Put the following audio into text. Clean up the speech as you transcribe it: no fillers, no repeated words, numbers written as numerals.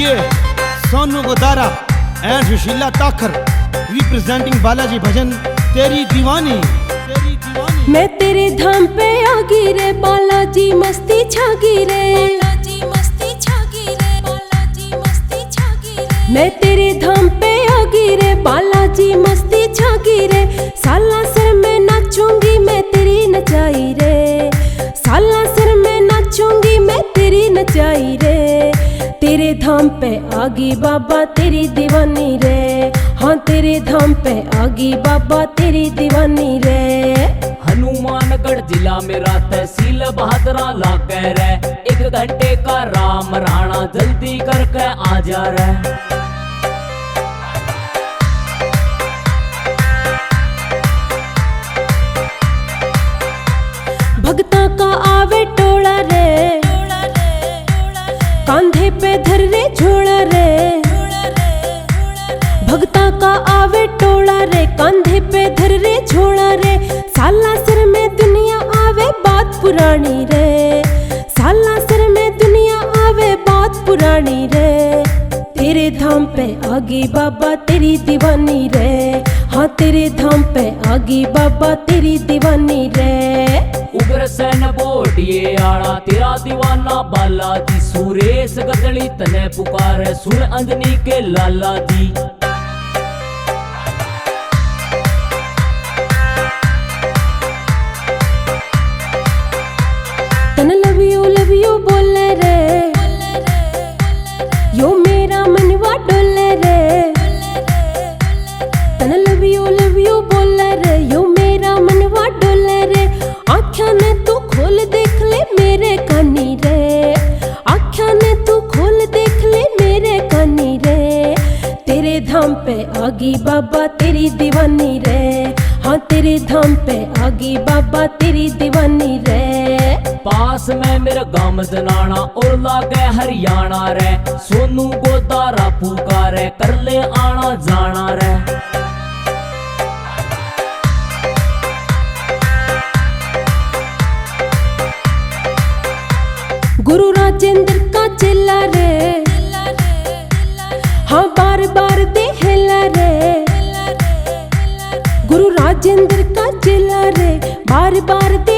ये Sonu Godara and Sushila Takhar representing Balaji भजन तेरी दीवानी। मैं तेरे धाम पे आगी रे बालाजी मस्ती छागी रे, बालाजी मस्ती छागी रे, बालाजी मस्ती छागी रे। मैं तेरे धाम पे आगी रे बालाजी मस्ती छागी रे। साला सर में नाचूंगी मैं तेरी नचाई रे, साला सर में नाचूंगी मैं तेरी नचाई रे। तेरे धाम पे आगी बाबा तेरी दीवानी रे, हाँ तेरे धाम पे आगी बाबा तेरी दीवानी रे। हनुमानगढ़ जिला मेरा तहसील बहादुरा लागे रे। 1 घंटे का राम राणा जल्दी करके आ जा रे। भगता का आवे टोला रे, कांधे पे धर रे झोला रे। भगता का आवे टोला रे, कांधे पे धर रे झोला रे। साला सर में दुनिया आवे बात पुरानी रे, साला सर में दुनिया आवे बात पुरानी रे। तेरे धाम पे आगी बाबा तेरी दीवानी रे, हाँ तेरे धाम पे आगी बाबा तेरी दीवानी रे। उग्रसेन बोटिए आड़ा तेरा दीवाना बालाजी। सुरेश गदड़ी तने पुकारे सुर अंजनी के लाला जी। तन लव यू बोले रे, यो मेरा मनवा डोले रे। तन लव यू बोले रे, यो मेरा मनवा डोले रे। आँखियाँ ने तू खोल देख ले मेरे कानी रे, आँखियाँ ने तू खोल देख ले मेरे कानी रे। तेरे धाम पे आगी बाबा तेरी दीवानी रे, हाँ तेरे धाम पे आगी बाबा तेरी दीवानी रे। पास में मेरा गांव जनाना और लागे हरियाणा रे। सोनू गोदारा पुकारे कर ले आना जाना रे। गुरु राजेंद्र का चेला रे, हाँ बार बार दे हेला रे। गुरु राजेंद्र का चेला रे, बार बार दे